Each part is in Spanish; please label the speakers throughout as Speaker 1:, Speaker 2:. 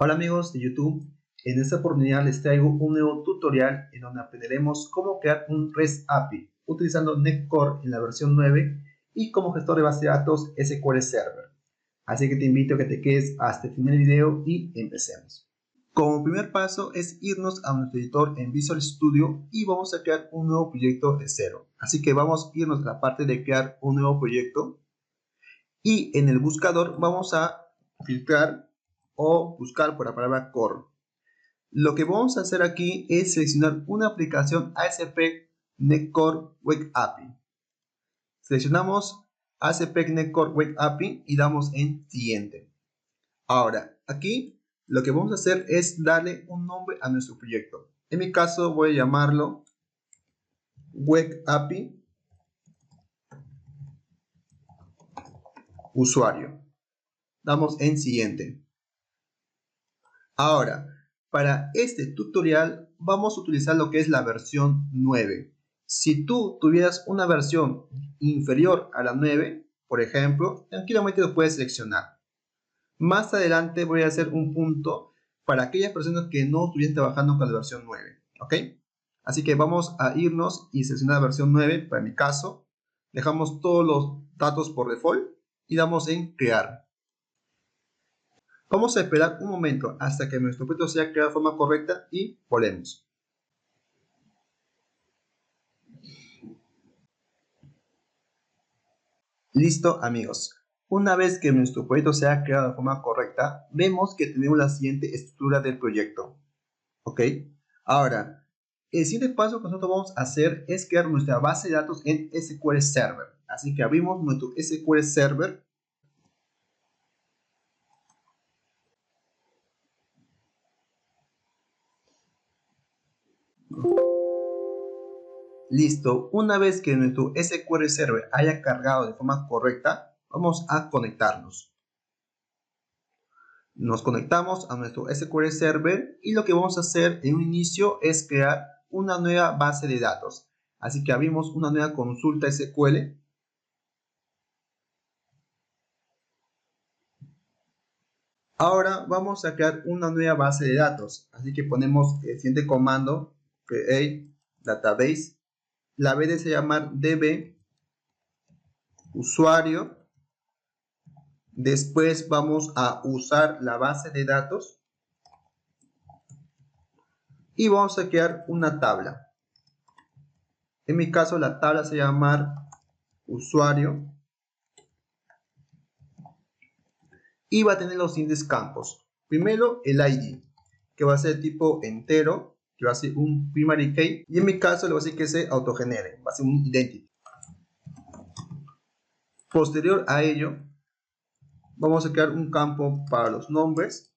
Speaker 1: Hola amigos de YouTube, en esta oportunidad les traigo un nuevo tutorial en donde aprenderemos cómo crear un REST API utilizando NetCore en la versión 9 y como gestor de base de datos SQL Server. Así que te invito a que te quedes hasta el final del video y empecemos. Como primer paso es irnos a nuestro editor en Visual Studio y vamos a crear un nuevo proyecto de cero. Así que vamos a irnos a la parte de crear un nuevo proyecto y en el buscador vamos a filtrar o buscar por la palabra core. Lo que vamos a hacer aquí es seleccionar una aplicación ASP NetCore Web API. Seleccionamos ASP NetCore Web API y damos en siguiente. Ahora, aquí lo que vamos a hacer es darle un nombre a nuestro proyecto. En mi caso voy a llamarlo Web API usuario. Damos en siguiente. Ahora, para este tutorial vamos a utilizar lo que es la versión 9. Si tú tuvieras una versión inferior a la 9, por ejemplo, tranquilamente lo puedes seleccionar. Más adelante voy a hacer un punto para aquellas personas que no estuviesen trabajando con la versión 9, ¿ok? Así que vamos a irnos y seleccionar la versión 9, para mi caso. Dejamos todos los datos por default y damos en crear. Vamos a esperar un momento hasta que nuestro proyecto sea creado de forma correcta y volvemos. Listo amigos, una vez que nuestro proyecto sea creado de forma correcta, vemos que tenemos la siguiente estructura del proyecto. ¿Ok? Ahora, el siguiente paso que nosotros vamos a hacer es crear nuestra base de datos en SQL Server. Así que abrimos nuestro SQL Server. Listo, una vez que nuestro SQL Server haya cargado de forma correcta, vamos a conectarnos. Nos conectamos a nuestro SQL Server y lo que vamos a hacer en un inicio es crear una nueva base de datos. Así que abrimos una nueva consulta SQL. Ahora vamos a crear una nueva base de datos. Así que ponemos el siguiente comando, create database. La B de se llamar db usuario. Después vamos a usar la base de datos y vamos a crear una tabla. En mi caso la tabla se llama usuario y va a tener los siguientes campos. Primero el ID, que va a ser tipo entero, que va a ser un primary key, y en mi caso le voy a decir que se autogenere, va a ser un identity. Posterior a ello vamos a crear un campo para los nombres,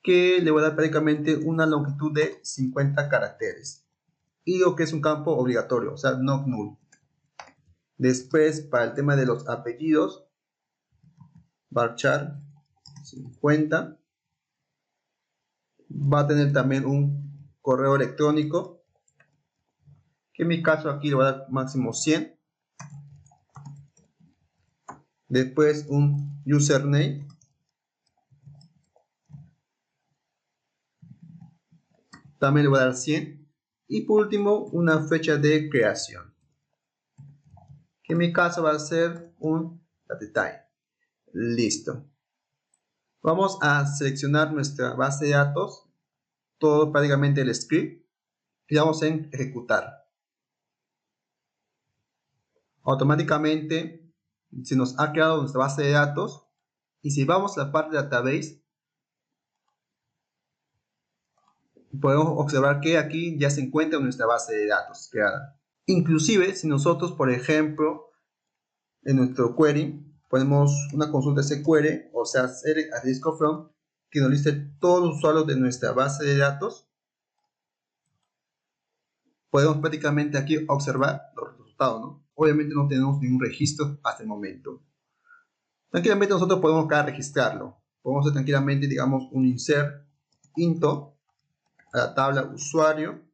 Speaker 1: que le voy a dar prácticamente una longitud de 50 caracteres. Y lo que es un campo obligatorio, o sea, not null. Después, para el tema de los apellidos, varchar 50. Va a tener también un correo electrónico, que en mi caso aquí le voy a dar máximo 100. Después un username. También le voy a dar 100. Y por último, una fecha de creación, que en mi caso va a ser un datetime. Listo. Vamos a seleccionar nuestra base de datos, todo prácticamente el script, y vamos en ejecutar. Automáticamente se nos ha creado nuestra base de datos, y si vamos a la parte de database, podemos observar que aquí ya se encuentra nuestra base de datos creada. Inclusive si nosotros, por ejemplo, en nuestro query ponemos una consulta SQL, o sea, select a disco from, que nos liste todos los usuarios de nuestra base de datos, podemos prácticamente aquí observar los resultados, ¿no? Obviamente no tenemos ningún registro hasta el momento. Tranquilamente nosotros podemos acá registrarlo. Podemos hacer tranquilamente, digamos, un insert into a la tabla usuario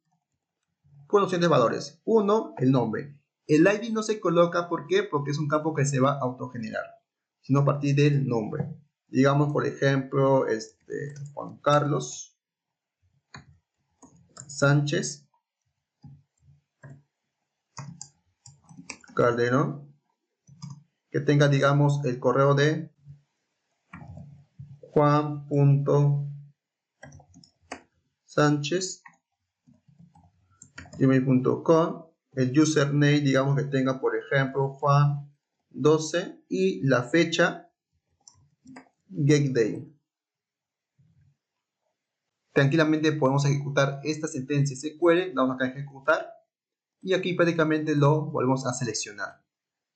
Speaker 1: con los siguientes valores. 1, el nombre. El ID no se coloca, ¿por qué? Porque es un campo que se va a autogenerar, sino a partir del nombre. digamos por ejemplo, Juan Carlos Sánchez Calderón, que tenga, digamos, el correo de juan.sánchez@gmail.com, el username, digamos, que tenga, por ejemplo, Juan12 y la fecha GetDay. Tranquilamente podemos ejecutar esta sentencia SQL, damos acá a ejecutar y aquí prácticamente lo volvemos a seleccionar.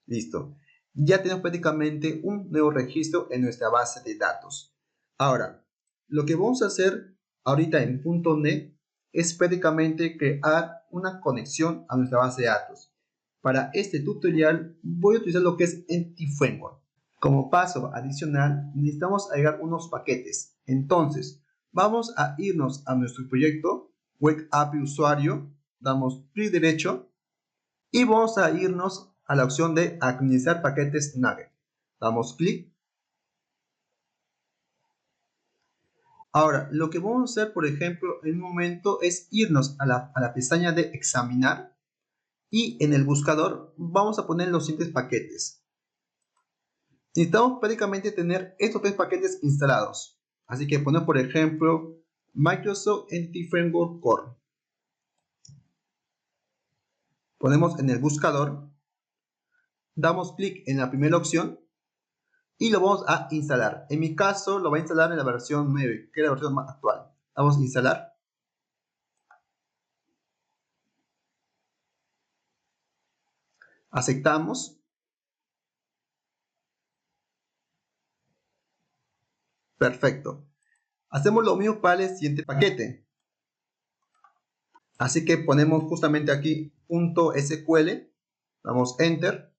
Speaker 1: Listo. Ya tenemos prácticamente un nuevo registro en nuestra base de datos. Ahora, lo que vamos a hacer ahorita en .NET es prácticamente crear una conexión a nuestra base de datos. Para este tutorial voy a utilizar lo que es Entity Framework. Como paso adicional necesitamos agregar unos paquetes. Entonces, vamos a irnos a nuestro proyecto Web API Usuario, damos clic derecho y vamos a irnos a la opción de administrar paquetes Nugget. Damos clic. Ahora, lo que vamos a hacer, por ejemplo, en un momento es irnos a la pestaña de examinar y en el buscador vamos a poner los siguientes paquetes. Necesitamos prácticamente tener estos 3 paquetes instalados. Así que ponemos, por ejemplo, Microsoft Entity Framework Core. Ponemos en el buscador, damos clic en la primera opción y lo vamos a instalar. En mi caso lo voy a instalar en la versión 9, que es la versión más actual. Vamos a instalar. Aceptamos. Perfecto. Hacemos lo mismo para el siguiente paquete. Así que ponemos justamente aquí .sql. Damos Enter.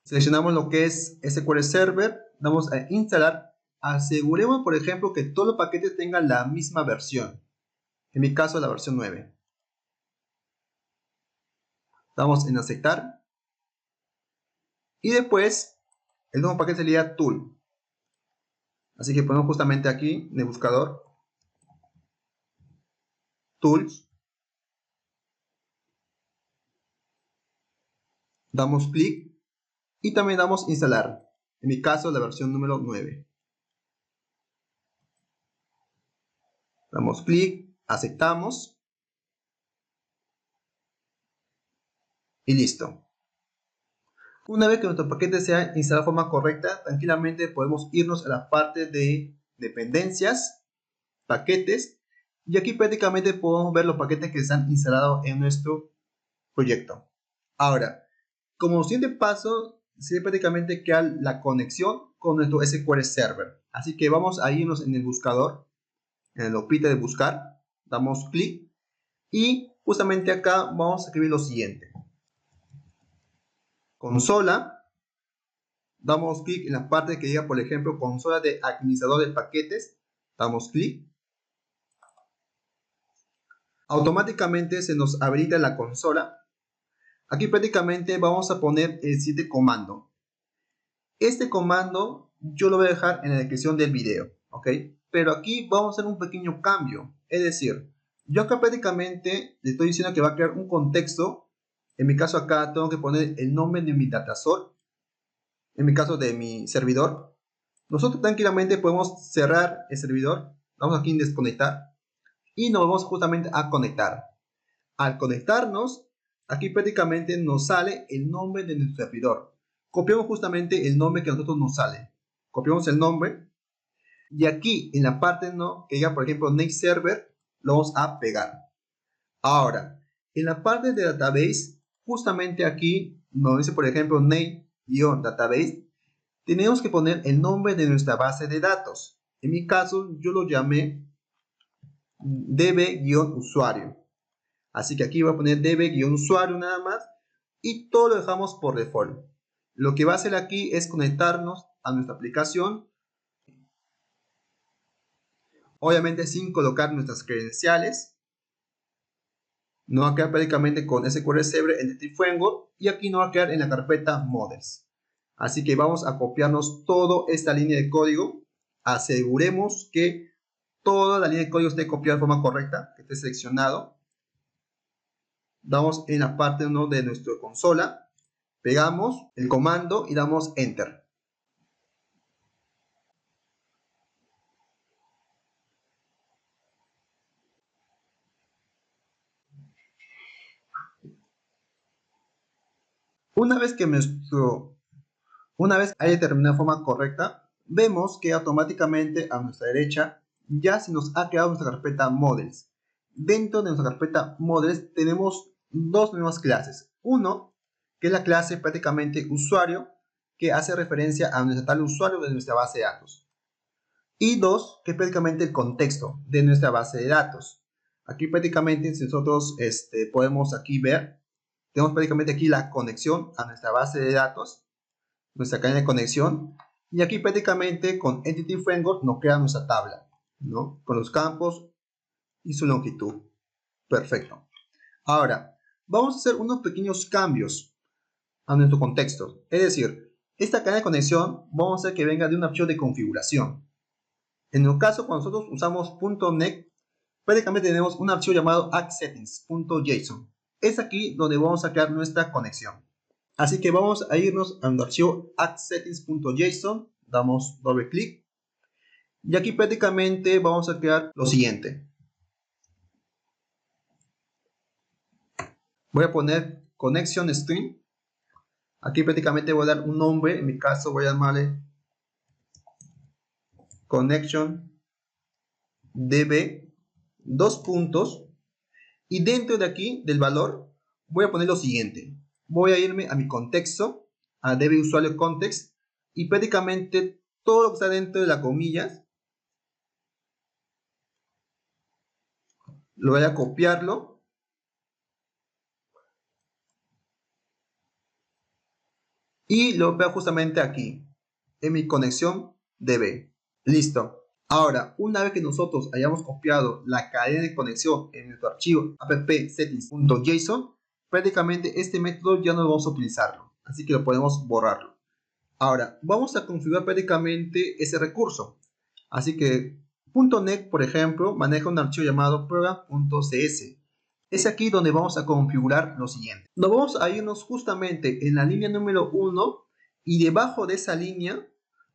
Speaker 1: Seleccionamos lo que es SQL Server. Damos a instalar. Aseguremos, por ejemplo, que todos los paquetes tengan la misma versión. En mi caso, la versión 9. Damos en aceptar. Y después, el nuevo paquete sería Tool. Así que ponemos justamente aquí en el buscador Tools. Damos clic y también damos instalar. En mi caso, la versión número 9. Damos clic, aceptamos y listo. Una vez que nuestro paquete sea instalado de forma correcta, tranquilamente podemos irnos a la parte de dependencias, paquetes, y aquí prácticamente podemos ver los paquetes que están instalados en nuestro proyecto. Ahora, como siguiente paso, sería prácticamente crear la conexión con nuestro SQL Server. Así que vamos a irnos en el buscador, en el lupita de buscar, damos clic y justamente acá vamos a escribir lo siguiente. Consola, damos clic en la parte que diga, por ejemplo, consola de administrador de paquetes, damos clic. Automáticamente se nos habilita la consola. Aquí prácticamente vamos a poner el siguiente comando. Este comando yo lo voy a dejar en la descripción del video, ¿ok? Pero aquí vamos a hacer un pequeño cambio. Es decir, yo acá prácticamente le estoy diciendo que va a crear un contexto. En mi caso acá tengo que poner el nombre de mi datasol. En mi caso de mi servidor. Nosotros tranquilamente podemos cerrar el servidor. Vamos aquí en desconectar. Y nos vamos justamente a conectar. Al conectarnos, aquí prácticamente nos sale el nombre de nuestro servidor. Copiamos justamente el nombre que a nosotros nos sale. Copiamos el nombre. Y aquí en la parte no, que diga por ejemplo Name Server, lo vamos a pegar. Ahora, en la parte de database, justamente aquí nos dice por ejemplo name-database, tenemos que poner el nombre de nuestra base de datos. En mi caso, yo lo llamé db-usuario. Así que aquí voy a poner db-usuario nada más y todo lo dejamos por default. Lo que va a hacer aquí es conectarnos a nuestra aplicación, obviamente sin colocar nuestras credenciales. Nos va a quedar prácticamente con SQL Server Entity Framework y aquí nos va a quedar en la carpeta Models. Así que vamos a copiarnos toda esta línea de código. Aseguremos que toda la línea de código esté copiada de forma correcta, que esté seleccionado. Damos en la parte 1 de nuestra consola, pegamos el comando y damos Enter. Una vez haya terminado de forma correcta, vemos que automáticamente a nuestra derecha ya se nos ha creado nuestra carpeta Models. Dentro de nuestra carpeta Models tenemos dos nuevas clases. Uno, que es la clase prácticamente usuario, que hace referencia a nuestro tal usuario de nuestra base de datos. Y dos, que es prácticamente el contexto de nuestra base de datos. Aquí prácticamente, si nosotros podemos aquí ver, tenemos prácticamente aquí la conexión a nuestra base de datos, nuestra cadena de conexión, y aquí prácticamente con Entity Framework nos crea nuestra tabla, ¿no? Con los campos y su longitud. Perfecto. Ahora, vamos a hacer unos pequeños cambios a nuestro contexto. Es decir, esta cadena de conexión vamos a hacer que venga de un archivo de configuración. En el caso, cuando nosotros usamos .NET, prácticamente tenemos un archivo llamado addSettings.json. Es aquí donde vamos a crear nuestra conexión. Así que vamos a irnos a un archivo addSettings.json, damos doble clic y aquí prácticamente vamos a crear lo siguiente. Voy a poner connection string. Aquí prácticamente voy a dar un nombre, en mi caso voy a llamarle connection db, dos puntos, y dentro de aquí del valor voy a poner lo siguiente. Voy a irme a mi contexto, a db usuario context, y prácticamente todo lo que está dentro de las comillas lo voy a copiarlo y lo veo justamente aquí en mi conexión db. Listo. Ahora, una vez que nosotros hayamos copiado la cadena de conexión en nuestro archivo appsettings.json, prácticamente este método ya no vamos a utilizarlo, así que lo podemos borrarlo. Ahora, vamos a configurar prácticamente ese recurso. Así que .NET, por ejemplo, maneja un archivo llamado program.cs. Es aquí donde vamos a configurar lo siguiente. Nos vamos a irnos justamente en la línea número 1 y debajo de esa línea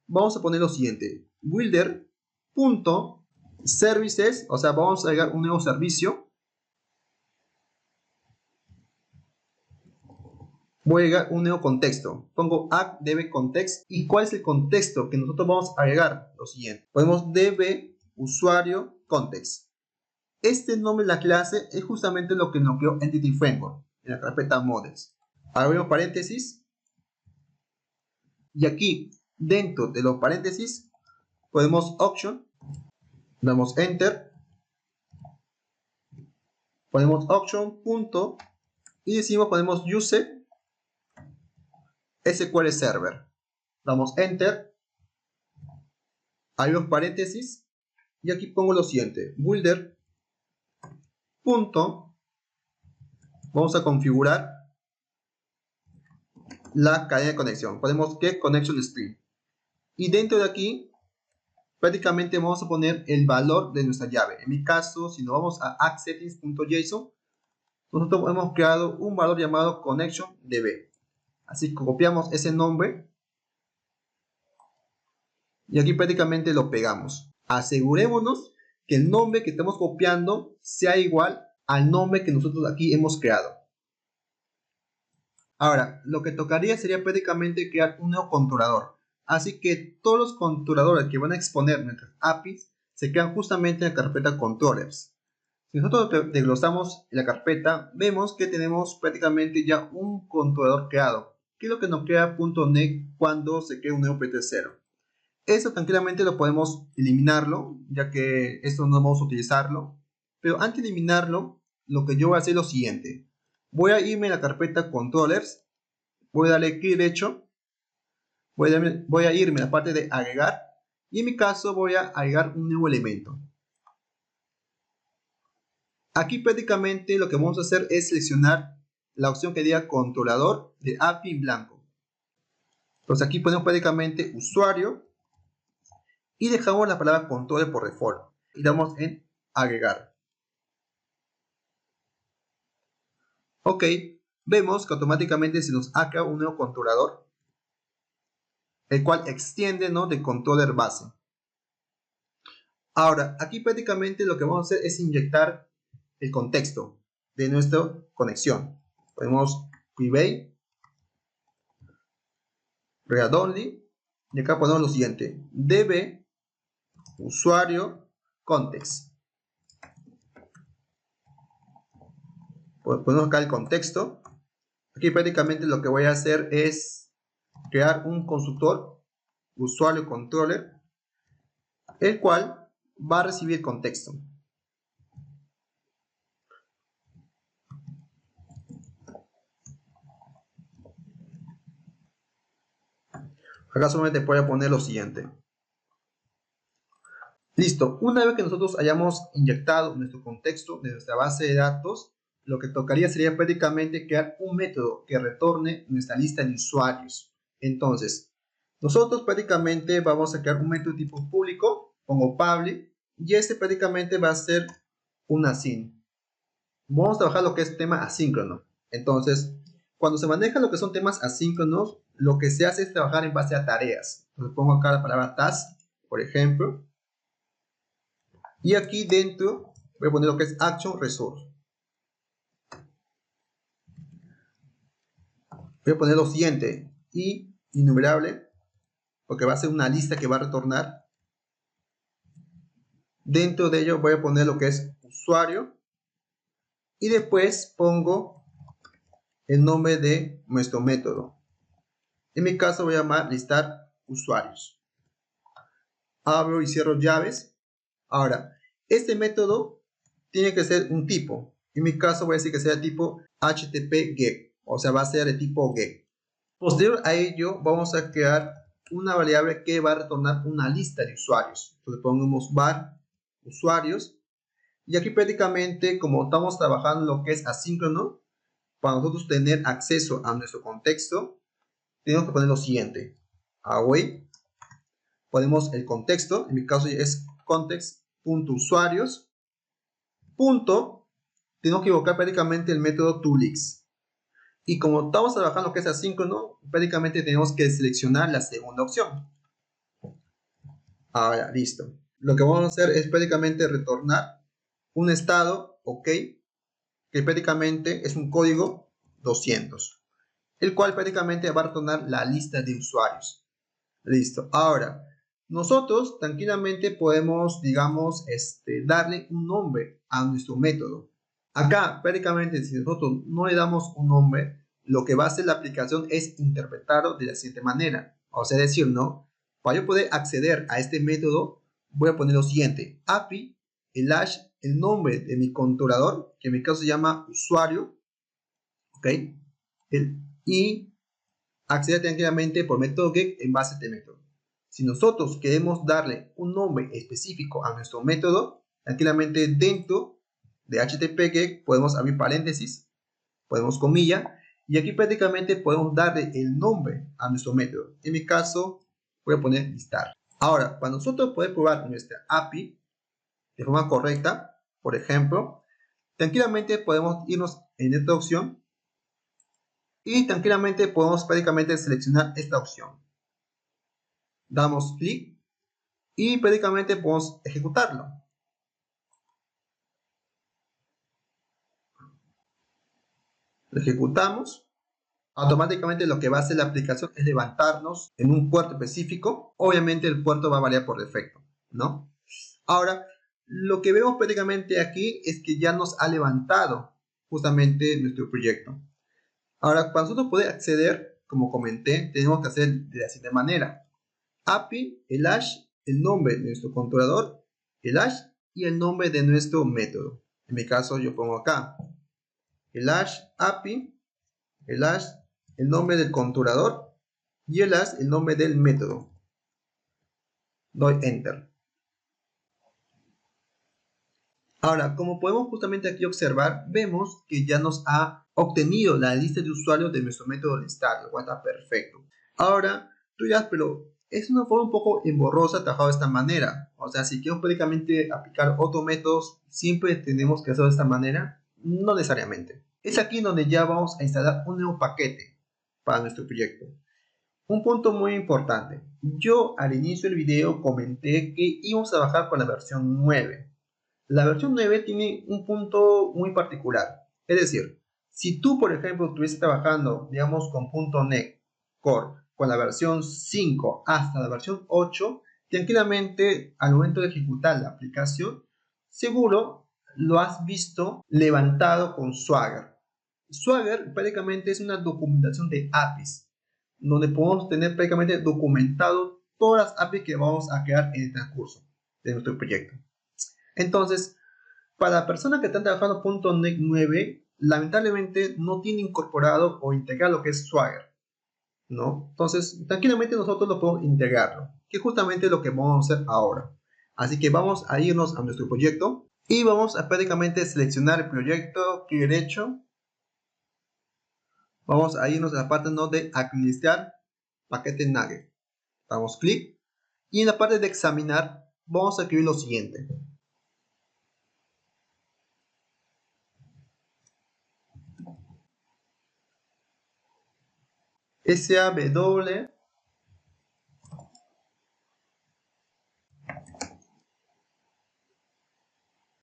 Speaker 1: vamos a poner lo siguiente. Builder.services, o sea, vamos a agregar un nuevo servicio. Voy a agregar un nuevo contexto. Pongo add db context. ¿Y cuál es el contexto que nosotros vamos a agregar? Lo siguiente. Ponemos db usuario context. Este nombre de la clase es justamente lo que nos creó Entity Framework en la carpeta Models. Abrimos paréntesis. Y aquí, dentro de los paréntesis, ponemos option. Damos enter. Ponemos option, punto. Y decimos, ponemos use SQL Server. Damos enter. Abrimos paréntesis. Y aquí pongo lo siguiente. Builder. Punto. Vamos a configurar la cadena de conexión. Ponemos get connection string. Y dentro de aquí, prácticamente vamos a poner el valor de nuestra llave. En mi caso, si nos vamos a addSettings.json, nosotros hemos creado un valor llamado connectionDB. Así que copiamos ese nombre y aquí prácticamente lo pegamos. Asegurémonos que el nombre que estamos copiando sea igual al nombre que nosotros aquí hemos creado. Ahora, lo que tocaría sería prácticamente crear un nuevo controlador. Así que todos los controladores que van a exponer nuestras APIs se crean justamente en la carpeta controllers. Si nosotros desglosamos la carpeta, vemos que tenemos prácticamente ya un controlador creado, que es lo que nos crea .NET cuando se crea un nuevo PT0. Eso tranquilamente lo podemos eliminarlo, ya que esto no vamos a utilizarlo. Pero antes de eliminarlo, lo que yo voy a hacer es lo siguiente. Voy a irme a la carpeta controllers, voy a darle clic derecho, voy a irme a la parte de agregar, y en mi caso voy a agregar un nuevo elemento. Aquí prácticamente lo que vamos a hacer es seleccionar la opción que diga controlador de API en blanco. Entonces aquí ponemos prácticamente usuario y dejamos la palabra controller por default y damos en agregar. Ok, vemos que automáticamente se nos ha creado un nuevo controlador, el cual extiende, ¿no?, de controller base. Ahora, aquí prácticamente lo que vamos a hacer es inyectar el contexto de nuestra conexión. Ponemos private, read only, y acá ponemos lo siguiente: db usuario context. Ponemos acá el contexto. Aquí prácticamente lo que voy a hacer es crear un constructor usuario controller, el cual va a recibir contexto. Acá solamente voy a poner lo siguiente. Listo, una vez que nosotros hayamos inyectado nuestro contexto de nuestra base de datos, lo que tocaría sería prácticamente crear un método que retorne nuestra lista de usuarios. Entonces, nosotros prácticamente vamos a crear un método tipo público, pongo public, y este prácticamente va a ser un async. Vamos a trabajar lo que es tema asíncrono. Entonces, cuando se maneja lo que son temas asíncronos, lo que se hace es trabajar en base a tareas. Entonces pongo acá la palabra task, por ejemplo, y aquí dentro voy a poner lo que es action resource. Voy a poner lo siguiente: y innumerable, porque va a ser una lista que va a retornar. Dentro de ello voy a poner lo que es usuario, y después pongo el nombre de nuestro método. En mi caso voy a llamar listar usuarios. Abro y cierro llaves. Ahora, este método tiene que ser un tipo. En mi caso voy a decir que sea tipo HTTP GET, o sea, va a ser de tipo GET. Posterior a ello, vamos a crear una variable que va a retornar una lista de usuarios. Entonces pongamos var usuarios. Y aquí prácticamente, como estamos trabajando en lo que es asíncrono, para nosotros tener acceso a nuestro contexto, tenemos que poner lo siguiente: await, ponemos el contexto, en mi caso es context.usuarios, punto, tenemos que invocar prácticamente el método toLeaks. Y como estamos trabajando que es asíncrono, prácticamente tenemos que seleccionar la segunda opción. Ahora, listo. Lo que vamos a hacer es prácticamente retornar un estado, ok, que prácticamente es un código 200, el cual prácticamente va a retornar la lista de usuarios. Listo. Ahora, nosotros tranquilamente podemos, digamos, darle un nombre a nuestro método. Acá, prácticamente, si nosotros no le damos un nombre, lo que va a hacer la aplicación es interpretarlo de la siguiente manera. O sea, decir, ¿no? Para yo poder acceder a este método, voy a poner lo siguiente: API, el nombre de mi controlador, que en mi caso se llama usuario, ¿ok? Y acceder tranquilamente por método get en base a este método. Si nosotros queremos darle un nombre específico a nuestro método, tranquilamente dentro de HTTP GET podemos abrir paréntesis, podemos comilla, y aquí prácticamente podemos darle el nombre a nuestro método. En mi caso voy a poner listar. Ahora, para nosotros poder probar nuestra API de forma correcta, por ejemplo, tranquilamente podemos irnos en esta opción y tranquilamente podemos prácticamente seleccionar esta opción. Damos clic y prácticamente podemos ejecutarlo. Lo ejecutamos. Automáticamente lo que va a hacer la aplicación es levantarnos en un puerto específico. Obviamente el puerto va a variar por defecto, ¿no? Ahora, lo que vemos prácticamente aquí es que ya nos ha levantado justamente nuestro proyecto. Ahora, para nosotros poder acceder, como comenté, tenemos que hacer de la siguiente manera: API, el hash, el nombre de nuestro controlador, el hash y el nombre de nuestro método. En mi caso yo pongo acá el hash API, el hash, el nombre del controlador, y el hash, el nombre del método. Doy enter. Ahora, como podemos justamente aquí observar, vemos que ya nos ha obtenido la lista de usuarios de nuestro método listar, lo cual está perfecto. Ahora, Tú dirás, pero es una forma un poco emborrosa trabajado de esta manera. O sea, si queremos prácticamente aplicar otros métodos, siempre tenemos que hacerlo de esta manera. No necesariamente. Es aquí donde ya vamos a instalar un nuevo paquete para nuestro proyecto. Un punto muy importante. Yo al inicio del video comenté que íbamos a trabajar con la versión 9. La versión 9 tiene un punto muy particular. Es decir, si tú, por ejemplo, estuvieses trabajando, digamos, con .NET Core, con la versión 5 hasta la versión 8, tranquilamente, al momento de ejecutar la aplicación, seguro lo has visto levantado con Swagger. Swagger prácticamente es una documentación de APIs, donde podemos tener prácticamente documentado todas las APIs que vamos a crear en el transcurso de nuestro proyecto. Entonces, para personas que están trabajando .NET 9, lamentablemente no tiene incorporado o integrado lo que es Swagger, ¿no? Entonces, tranquilamente nosotros lo podemos integrarlo, que es justamente lo que vamos a hacer ahora. Así que vamos a irnos a nuestro proyecto y vamos a prácticamente seleccionar el proyecto, clic derecho. Vamos a irnos a la parte ¿no? de administrar paquete Nugget. Damos clic y en la parte de examinar vamos a escribir lo siguiente. SAW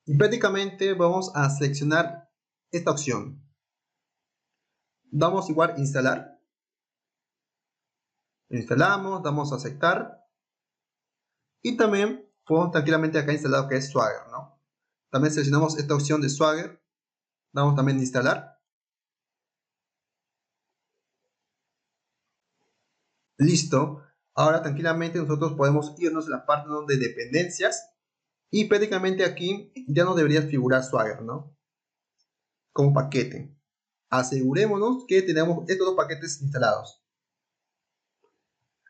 Speaker 1: y prácticamente vamos a seleccionar esta opción. Damos igual instalar. Lo instalamos, damos a aceptar y también podemos tranquilamente acá instalar lo que es Swagger, ¿no? También seleccionamos esta opción de Swagger, damos también instalar. Listo. Ahora tranquilamente nosotros podemos irnos a la parte de dependencias y prácticamente aquí ya no debería figurar Swagger, ¿no? Como paquete. Asegurémonos que tenemos estos dos paquetes instalados.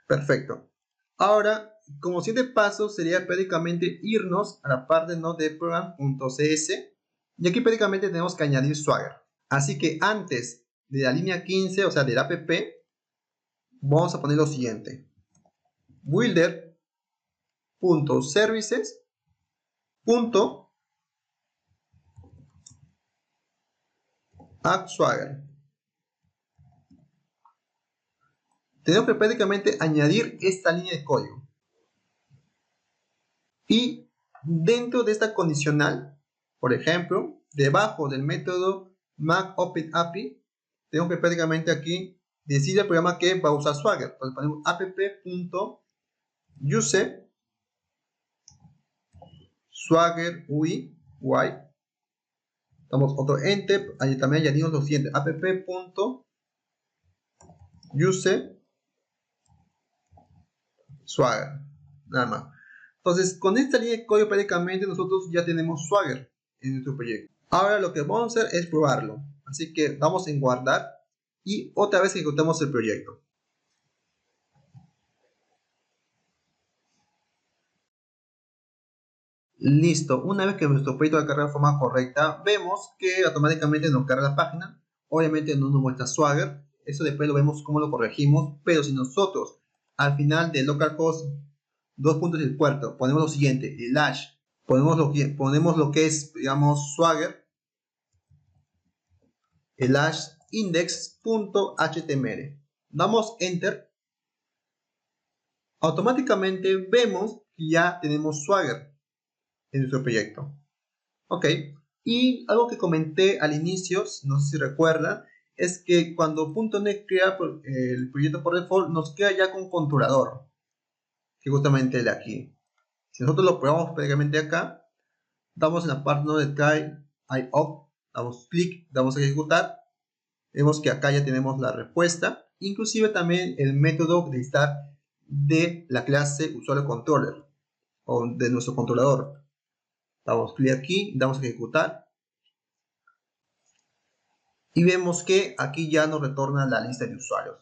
Speaker 1: Perfecto. Ahora, como siguiente paso sería prácticamente irnos a la parte ¿no? de program.cs y aquí prácticamente tenemos que añadir Swagger. Así que antes de la línea 15, o sea del app, vamos a poner lo siguiente. builder.services.add Swagger. Tenemos que prácticamente añadir esta línea de código. Y dentro de esta condicional, por ejemplo, debajo del método MacOpenAPI, tenemos que prácticamente aquí decir al programa que va a usar Swagger. Entonces ponemos app.use Swagger UI. Damos otro enter. Ahí también añadimos lo siguiente: app.use Swagger. Nada más. Entonces, con esta línea de código prácticamente nosotros ya tenemos Swagger en nuestro proyecto. Ahora lo que vamos a hacer es probarlo. Así que vamos en guardar y otra vez ejecutamos el proyecto. Listo. Una vez que nuestro proyecto ha cargado de forma correcta, vemos que automáticamente nos carga la página. Obviamente no nos muestra Swagger. Eso después lo vemos cómo lo corregimos. Pero si nosotros al final de localhost 2 puntos del puerto ponemos lo siguiente, el hash, ponemos lo que es, digamos, Swagger, el hash index.html, damos enter, automáticamente vemos que ya tenemos Swagger en nuestro proyecto. Ok, y algo que comenté al inicio, no sé si recuerdan, es que cuando .NET crea el proyecto por default, nos queda ya con controlador, que justamente el de aquí. Si nosotros lo probamos prácticamente acá, damos en la parte ¿no? de try IOP, damos clic, damos a ejecutar, vemos que acá ya tenemos la respuesta, inclusive también el método de start de la clase usuario controller o de nuestro controlador. Damos clic aquí, damos a ejecutar y vemos que aquí ya nos retorna la lista de usuarios.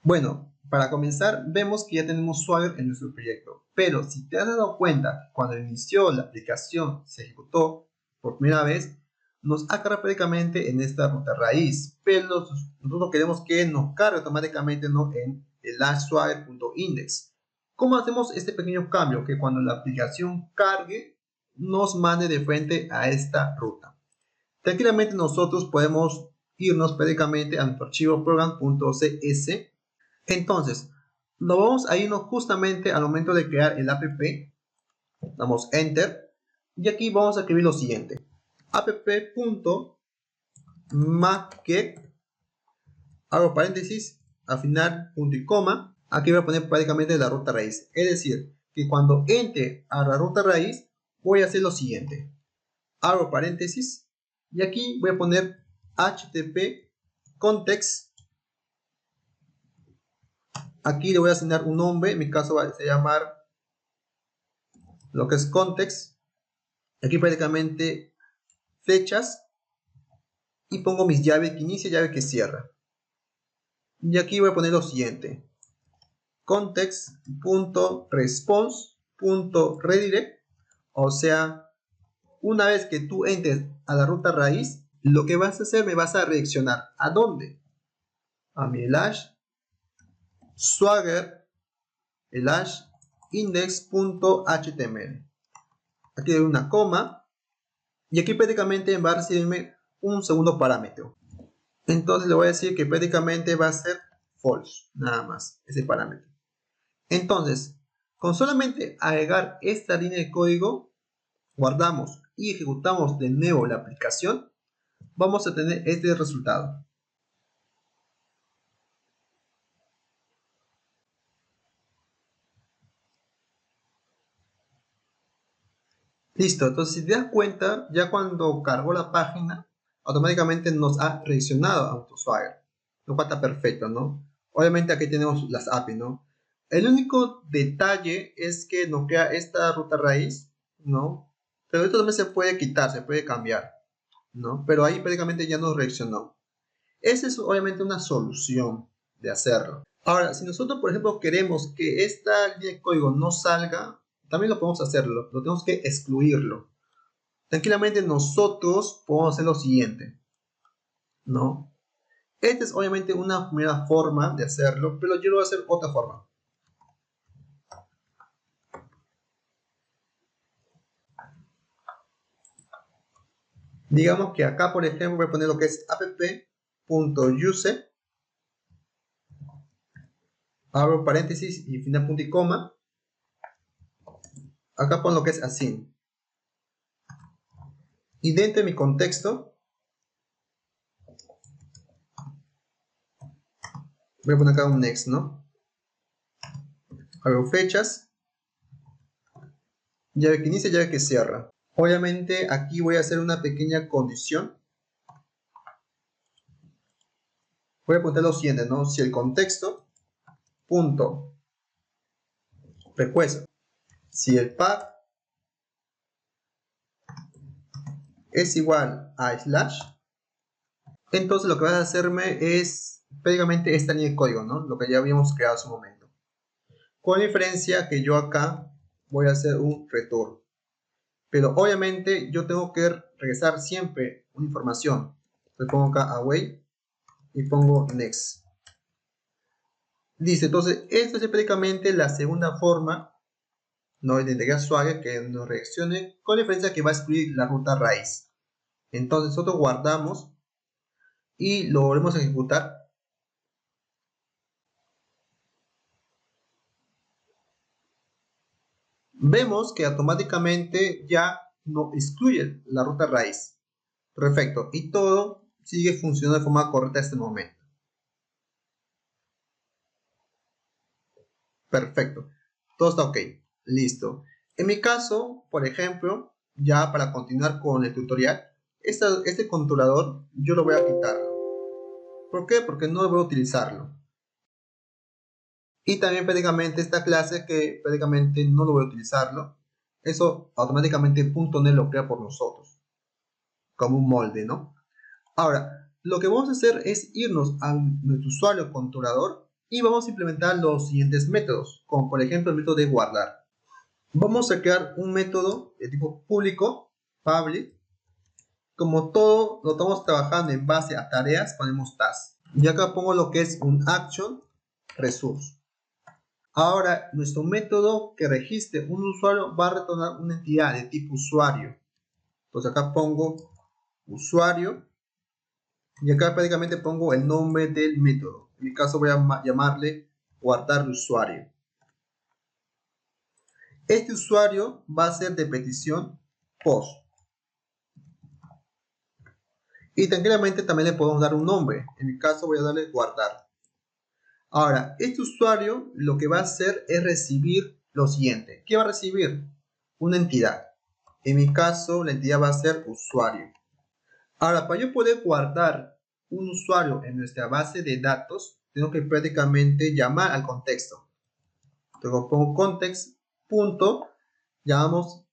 Speaker 1: Bueno, para comenzar vemos que ya tenemos Swagger en nuestro proyecto, pero si te has dado cuenta, cuando inició la aplicación se ejecutó por primera vez, nos ha cargado prácticamente en esta ruta raíz, pero nosotros queremos que nos cargue automáticamente ¿no? en el swagger.index. ¿Cómo hacemos este pequeño cambio? Que cuando la aplicación cargue, nos mande de frente a esta ruta. Tranquilamente nosotros podemos irnos prácticamente a nuestro archivo program.cs. Entonces, nos vamos a irnos justamente al momento de crear el app. Damos enter y aquí vamos a escribir lo siguiente: app.makeget, abro paréntesis, al final punto y coma. Aquí voy a poner prácticamente la ruta raíz, es decir, que cuando entre a la ruta raíz voy a hacer lo siguiente: abro paréntesis y aquí voy a poner http context. Aquí le voy a asignar un nombre, en mi caso va a llamar lo que es context. Aquí prácticamente fechas y pongo mis llaves que inicia y llave que cierra. Y aquí voy a poner lo siguiente: context.response.redirect. O sea, una vez que tú entres a la ruta raíz, lo que vas a hacer, me vas a redireccionar. ¿A dónde? A mi slash swagger slash index.html. Aquí doy una coma y aquí prácticamente va a recibirme un segundo parámetro. Entonces le voy a decir que prácticamente va a ser false, nada más ese parámetro. Entonces, con solamente agregar esta línea de código, guardamos y ejecutamos de nuevo la aplicación, vamos a tener este resultado. Listo, entonces si te das cuenta, ya cuando cargó la página, automáticamente nos ha redireccionado a nuestro Swagger. Lo cual está perfecto, ¿no? Obviamente aquí tenemos las APIs, ¿no? El único detalle es que nos queda esta ruta raíz, ¿no? Pero esto también se puede quitar, se puede cambiar, ¿no? Pero ahí prácticamente ya nos redireccionó. Esa es obviamente una solución de hacerlo. Ahora, si nosotros, por ejemplo, queremos que esta línea de código no salga, también lo podemos hacerlo, lo tenemos que excluirlo. Tranquilamente nosotros podemos hacer lo siguiente, ¿no? Esta es obviamente una primera forma de hacerlo, pero yo lo voy a hacer otra forma. Digamos que acá, por ejemplo, voy a poner lo que es app.use, abro paréntesis y final punto y coma. Acá pongo lo que es async. Y dentro de mi contexto voy a poner acá un next, ¿no? Hago fechas, llave que inicia, llave que cierra. Obviamente aquí voy a hacer una pequeña condición. Voy a apuntar lo siguiente, ¿no? Si el contexto punto request, si el path es igual a slash, entonces lo que va a hacerme es prácticamente esta línea de código, ¿no? Lo que ya habíamos creado hace un momento. Con la diferencia que yo acá voy a hacer un return. Pero obviamente yo tengo que regresar siempre una información. Le pongo acá await y pongo next. Dice, entonces, esto es prácticamente la segunda forma, ¿no?, de integrar Swagger, que nos reaccione, con la diferencia que va a excluir la ruta raíz. Entonces nosotros guardamos y lo volvemos a ejecutar. Vemos que automáticamente ya no excluye la ruta raíz. Perfecto, y todo sigue funcionando de forma correcta en este momento. Perfecto, todo está ok, listo. En mi caso, por ejemplo, ya para continuar con el tutorial, este controlador yo lo voy a quitar. ¿Por qué? Porque no voy a utilizarlo. Y también prácticamente esta clase que prácticamente no lo voy a utilizarlo. Eso automáticamente .NET lo crea por nosotros, como un molde, ¿no? Ahora, lo que vamos a hacer es irnos a nuestro usuario controlador y vamos a implementar los siguientes métodos, como por ejemplo el método de guardar. Vamos a crear un método de tipo público, public. Como todo lo estamos trabajando en base a tareas, ponemos task. Y acá pongo lo que es un action resource. Ahora, nuestro método que registre un usuario va a retornar una entidad de tipo usuario. Entonces acá pongo usuario y acá prácticamente pongo el nombre del método. En mi caso voy a llamarle guardar usuario. Este usuario va a ser de petición post. Y tranquilamente también le podemos dar un nombre. En mi caso voy a darle guardar. Ahora, este usuario lo que va a hacer es recibir lo siguiente. ¿Qué va a recibir? Una entidad. En mi caso, la entidad va a ser usuario. Ahora, para yo poder guardar un usuario en nuestra base de datos, tengo que prácticamente llamar al contexto. Entonces pongo context, punto, llamamos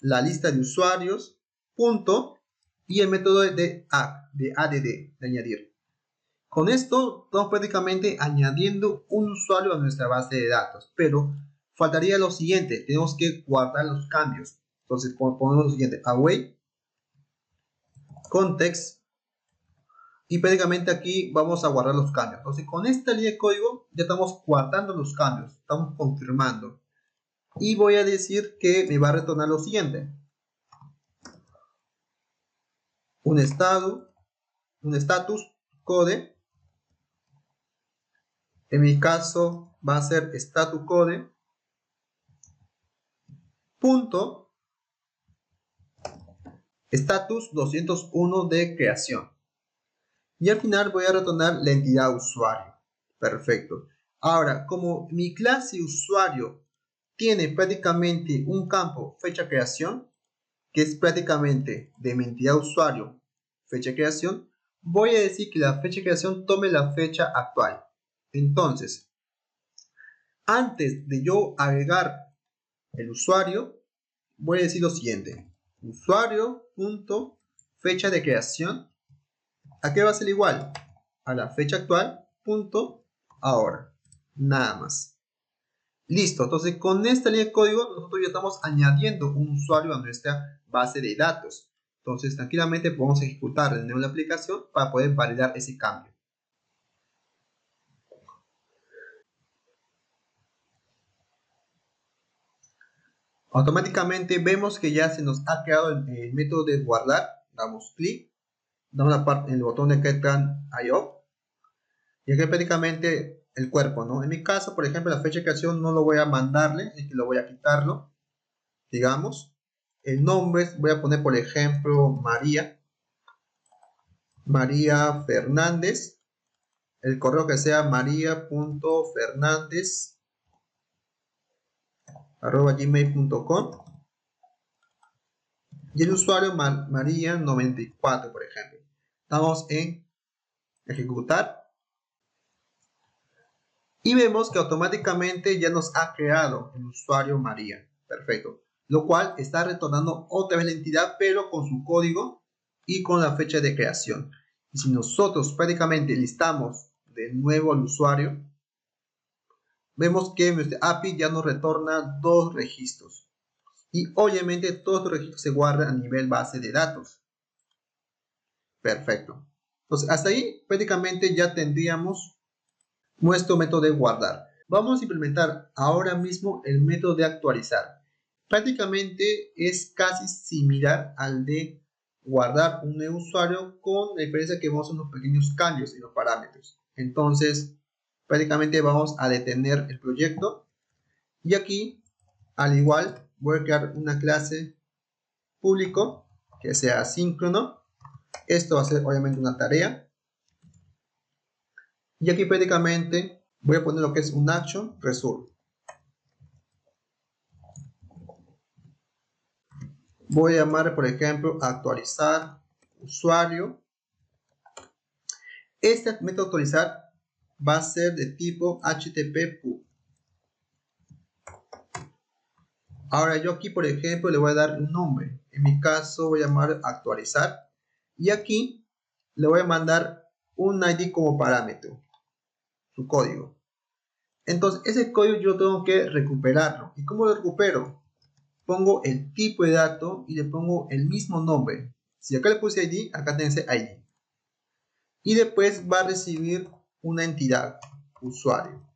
Speaker 1: la lista de usuarios, punto, y el método de add, de añadir. Con esto estamos prácticamente añadiendo un usuario a nuestra base de datos, pero faltaría lo siguiente, tenemos que guardar los cambios. Entonces ponemos lo siguiente, await, context, y prácticamente aquí vamos a guardar los cambios. Entonces con esta línea de código ya estamos guardando los cambios, estamos confirmando. Y voy a decir que me va a retornar lo siguiente. Un status code. En mi caso va a ser status code. Punto. Status 201 de creación. Y al final voy a retornar la entidad usuario. Perfecto. Ahora, como mi clase usuario tiene prácticamente un campo fecha creación, que es prácticamente de mi entidad usuario fecha creación, voy a decir que la fecha de creación tome la fecha actual. Entonces, antes de yo agregar el usuario, voy a decir lo siguiente. Usuario.fecha de creación. ¿A qué va a ser igual? A la fecha actual, punto, ahora. Nada más. Listo, entonces con esta línea de código nosotros ya estamos añadiendo un usuario a nuestra base de datos. Entonces tranquilamente podemos ejecutar de nuevo la aplicación para poder validar ese cambio. Automáticamente vemos que ya se nos ha creado el método de guardar. Damos clic, damos en el botón de Get.io y aquí prácticamente el cuerpo, ¿no? En mi caso, por ejemplo, la fecha de creación no lo voy a mandarle, es que lo voy a quitarlo, digamos. El nombre voy a poner, por ejemplo, María Fernández. El correo que sea maria.fernandez@gmail.com y el usuario María94, por ejemplo. Estamos en ejecutar y vemos que automáticamente ya nos ha creado el usuario María. Perfecto. Lo cual está retornando otra vez la entidad, pero con su código y con la fecha de creación. Y si nosotros prácticamente listamos de nuevo al usuario, vemos que nuestra API ya nos retorna dos registros. Y obviamente todos los registros se guardan a nivel base de datos. Perfecto. Entonces hasta ahí prácticamente ya tendríamos nuestro método de guardar. Vamos a implementar ahora mismo el método de actualizar. Prácticamente es casi similar al de guardar un nuevo usuario, con la diferencia que vamos a hacer unos pequeños cambios en los parámetros. Entonces prácticamente vamos a detener el proyecto y aquí al igual voy a crear una clase público que sea asíncrono. Esto va a ser obviamente una tarea y aquí prácticamente voy a poner lo que es un action result. Voy a llamar, por ejemplo, actualizar usuario. Este método actualizar va a ser de tipo HTTP PUB. Ahora yo aquí, por ejemplo, le voy a dar un nombre. En mi caso voy a llamar actualizar. Y aquí le voy a mandar un ID como parámetro. Su código. Entonces ese código yo tengo que recuperarlo. ¿Y cómo lo recupero? Pongo el tipo de dato y le pongo el mismo nombre. Si acá le puse ID, acá tiene ese ID. Y después va a recibir una entidad. usuario.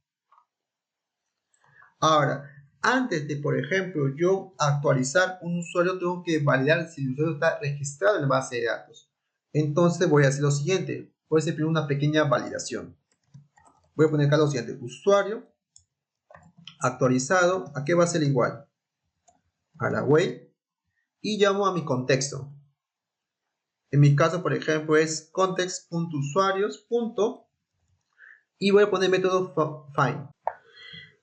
Speaker 1: Ahora, antes de, por ejemplo, yo actualizar un usuario, tengo que validar si el usuario está registrado en la base de datos. Entonces voy a hacer lo siguiente. Voy a hacer primero una pequeña validación. Voy a poner acá lo siguiente. Usuario actualizado. ¿A qué va a ser igual? A la web. Y llamo a mi contexto. En mi caso, por ejemplo, es context.usuarios. Y voy a poner método find,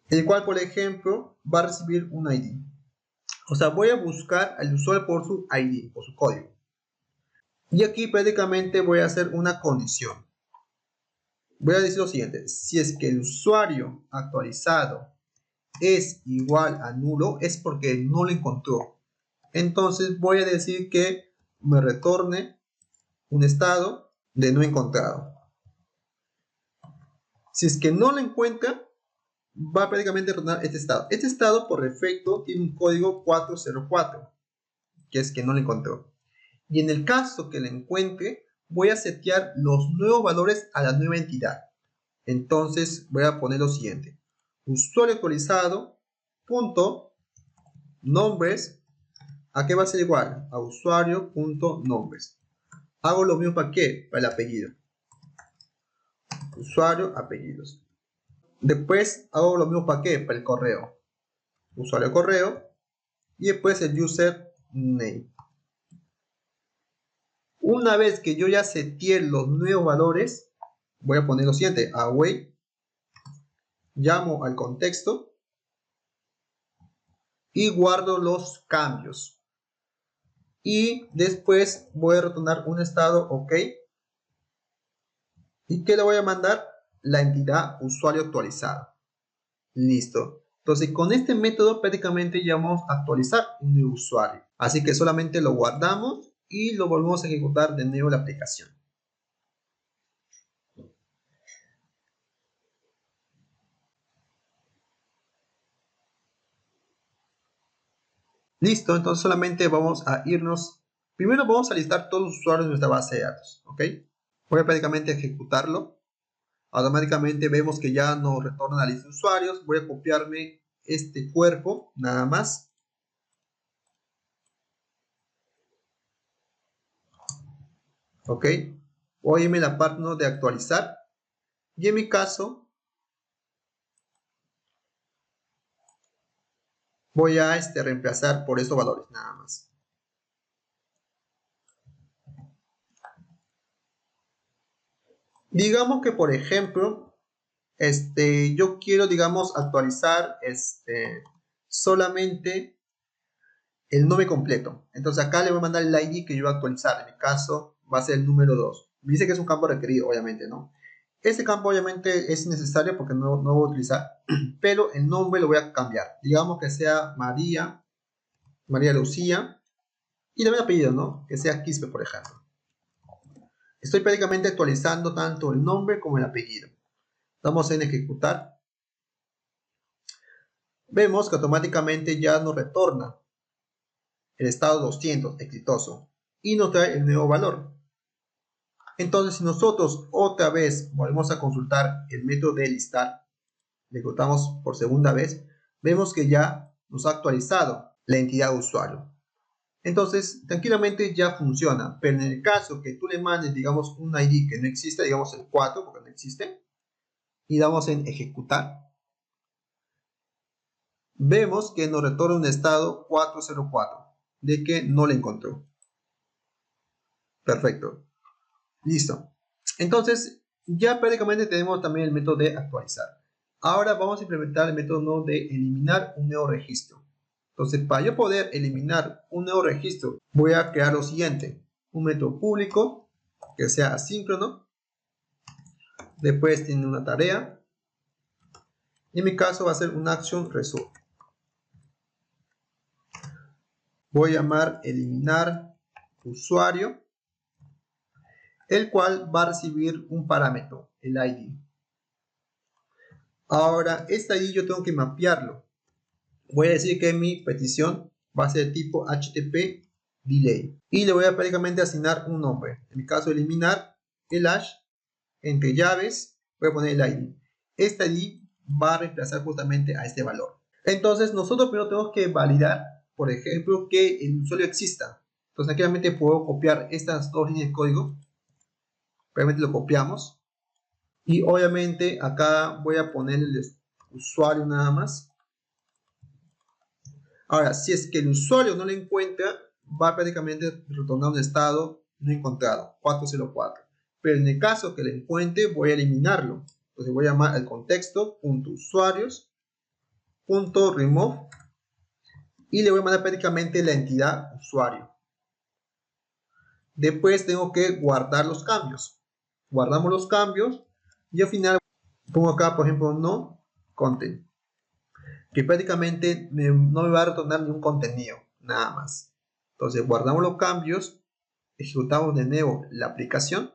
Speaker 1: el cual, por ejemplo, va a recibir un ID. O sea, voy a buscar al usuario por su ID, por su código. Y aquí prácticamente voy a hacer una condición. Voy a decir lo siguiente: si es que el usuario actualizado es igual a nulo, es porque no lo encontró. Entonces voy a decir que me retorne un estado de no encontrado. Si es que no lo encuentra, va prácticamente a retornar este estado. Este estado por defecto tiene un código 404, que es que no lo encontró. Y en el caso que lo encuentre, voy a setear los nuevos valores a la nueva entidad. Entonces voy a poner lo siguiente: usuario actualizado punto nombres. ¿A qué va a ser igual? A usuario punto nombres. Hago lo mismo para qué, para el apellido. Usuario, apellidos. Después hago lo mismo para qué, para el correo. Usuario, correo. Y después el user name. Una vez que yo ya seteé los nuevos valores, voy a poner lo siguiente: await. Llamo al contexto y guardo los cambios. Y después voy a retornar un estado OK. ¿Y qué le voy a mandar? La entidad usuario actualizado. Listo. Entonces, con este método prácticamente ya vamos a actualizar un nuevo usuario. Así que solamente lo guardamos y lo volvemos a ejecutar de nuevo la aplicación. Listo, entonces solamente vamos a irnos. Primero vamos a listar todos los usuarios de nuestra base de datos. ¿Ok? Voy a prácticamente ejecutarlo. Automáticamente vemos que ya nos retorna la lista de usuarios. Voy a copiarme este cuerpo, nada más. Ok. Voy a irme a la parte de actualizar. Y en mi caso, voy a reemplazar por esos valores, nada más. Digamos que, por ejemplo, yo quiero, digamos, actualizar solamente el nombre completo. Entonces acá le voy a mandar el ID que yo voy a actualizar. En mi caso va a ser el número 2. Me dice que es un campo requerido, obviamente, ¿no? Este campo obviamente es necesario porque no lo voy a utilizar, pero el nombre lo voy a cambiar. Digamos que sea María Lucía, y también el apellido, ¿no? Que sea Quispe, por ejemplo. Estoy prácticamente actualizando tanto el nombre como el apellido. Damos en ejecutar. Vemos que automáticamente ya nos retorna el estado 200, exitoso, y nos trae el nuevo valor. Entonces, si nosotros otra vez volvemos a consultar el método de listar, le ejecutamos por segunda vez, vemos que ya nos ha actualizado la entidad usuario. Entonces, tranquilamente ya funciona, pero en el caso que tú le mandes, digamos, un ID que no existe, digamos el 4, porque no existe, y damos en ejecutar, vemos que nos retorna un estado 404, de que no le encontró. Perfecto. Listo. Entonces, ya prácticamente tenemos también el método de actualizar. Ahora vamos a implementar el método de eliminar un nuevo registro. Entonces, para yo poder eliminar un nuevo registro, voy a crear lo siguiente: un método público que sea asíncrono. Después tiene una tarea. Y en mi caso va a ser una action result. Voy a llamar eliminar usuario, el cual va a recibir un parámetro, el ID. Ahora, este ID yo tengo que mapearlo. Voy a decir que mi petición va a ser de tipo HTTP delay. Y le voy a prácticamente asignar un nombre. En mi caso, eliminar el hash. Entre llaves, voy a poner el ID. este ID va a reemplazar justamente a este valor. Entonces nosotros primero tenemos que validar, por ejemplo, que el usuario exista. Entonces aquí realmente puedo copiar estas dos líneas de código. Realmente lo copiamos. Y obviamente acá voy a poner el usuario nada más. Ahora, si es que el usuario no lo encuentra, va a prácticamente retornar un estado no encontrado, 404. Pero en el caso que lo encuentre, voy a eliminarlo. Entonces voy a llamar al contexto .usuarios.remove y le voy a mandar prácticamente la entidad usuario. Después tengo que guardar los cambios. Guardamos los cambios y al final pongo acá, por ejemplo, no content, que prácticamente no me va a retornar ningún contenido, nada más. Entonces guardamos los cambios, ejecutamos de nuevo la aplicación.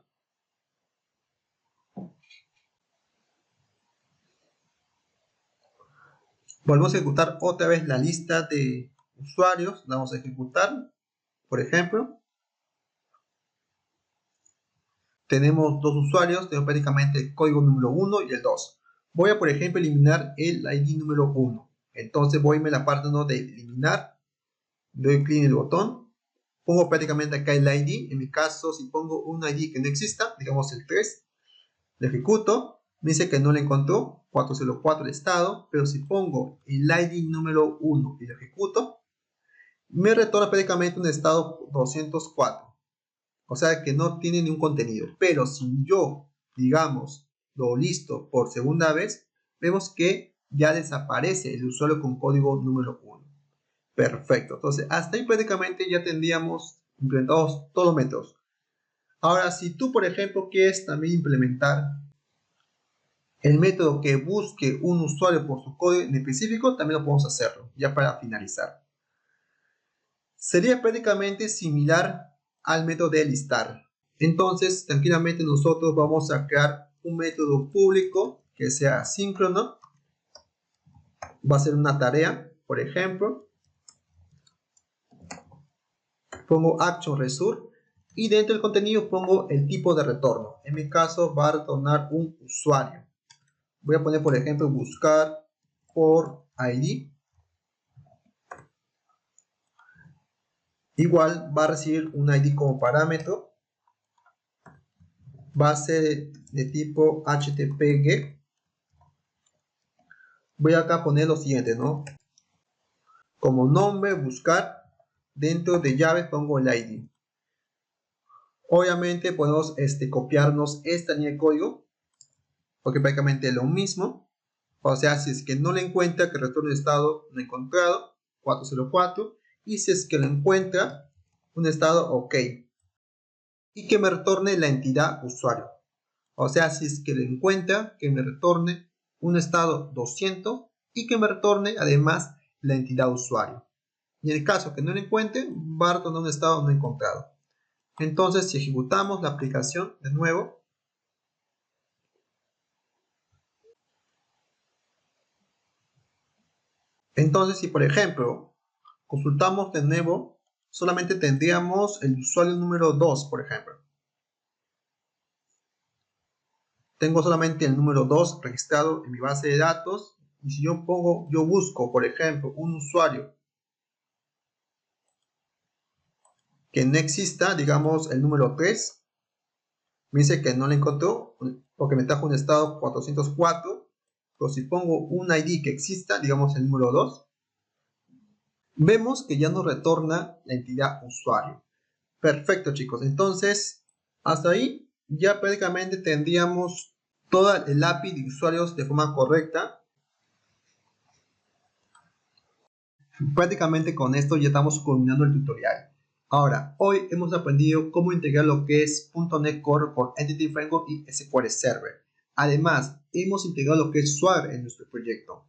Speaker 1: Volvemos a ejecutar otra vez la lista de usuarios, vamos a ejecutar, por ejemplo. Tenemos dos usuarios, tenemos prácticamente el código número 1 y el 2. Voy a, por ejemplo, eliminar el ID número 1. Entonces voy a la parte de eliminar, doy clic en el botón, pongo prácticamente acá el ID. En mi caso, si pongo un ID que no exista, digamos el 3, lo ejecuto, me dice que no lo encontró, 404 el estado, pero si pongo el ID número 1 y lo ejecuto, me retorna prácticamente un estado 204. O sea que no tiene ningún contenido. Pero si yo, digamos, lo listo por segunda vez, vemos que ya desaparece el usuario con código número 1. Perfecto. Entonces, hasta ahí prácticamente ya tendríamos implementados todos los métodos. Ahora, si tú, por ejemplo, quieres también implementar el método que busque un usuario por su código en específico, también lo podemos hacerlo, ya para finalizar. Sería prácticamente similar al método de listar. Entonces, tranquilamente nosotros vamos a crear un método público que sea asíncrono. Va a ser una tarea, por ejemplo. Pongo action result y dentro del contenido pongo el tipo de retorno. En mi caso va a retornar un usuario. Voy a poner, por ejemplo, buscar por ID. Igual va a recibir un ID como parámetro. Va a ser de tipo HTTP-GET. Voy acá a poner lo siguiente, ¿no? Como nombre, buscar. Dentro de llaves pongo el ID. Obviamente podemos copiarnos esta línea de código, porque prácticamente es lo mismo. O sea, si es que no lo encuentra, que retorne el estado no encontrado, 404. Y si es que lo encuentra, un estado OK. Y que me retorne la entidad usuario. O sea, si es que lo encuentra, que me retorne un estado 200 y que me retorne además la entidad usuario. Y en el caso que no lo encuentre, va a retornar un estado no encontrado. Entonces, si ejecutamos la aplicación de nuevo, entonces si por ejemplo consultamos de nuevo, solamente tendríamos el usuario número 2, por ejemplo. Tengo solamente el número 2 registrado en mi base de datos. Y si yo busco, por ejemplo, un usuario que no exista, digamos el número 3, me dice que no lo encontró porque me trajo un estado 404. Pero si pongo un ID que exista, digamos el número 2, vemos que ya nos retorna la entidad usuario. Perfecto, chicos. Entonces, hasta ahí ya prácticamente tendríamos toda el API de usuarios de forma correcta. Prácticamente con esto ya estamos culminando el tutorial. Ahora, hoy hemos aprendido cómo integrar lo que es .NET Core con Entity Framework y SQL Server. Además, hemos integrado lo que es Swagger en nuestro proyecto.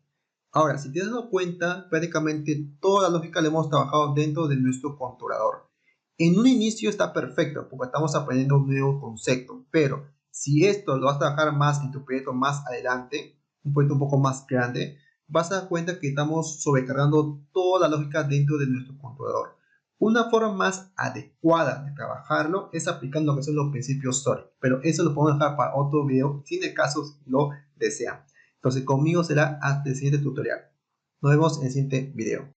Speaker 1: Ahora, si te has dado cuenta, prácticamente toda la lógica la hemos trabajado dentro de nuestro controlador. En un inicio está perfecto porque estamos aprendiendo un nuevo concepto, pero si esto lo vas a trabajar más en tu proyecto más adelante, un proyecto un poco más grande, vas a dar cuenta que estamos sobrecargando toda la lógica dentro de nuestro controlador. Una forma más adecuada de trabajarlo es aplicando lo que son los principios SORI, pero eso lo podemos dejar para otro video si en el caso lo desean. Entonces conmigo será hasta el siguiente tutorial. Nos vemos en el siguiente video.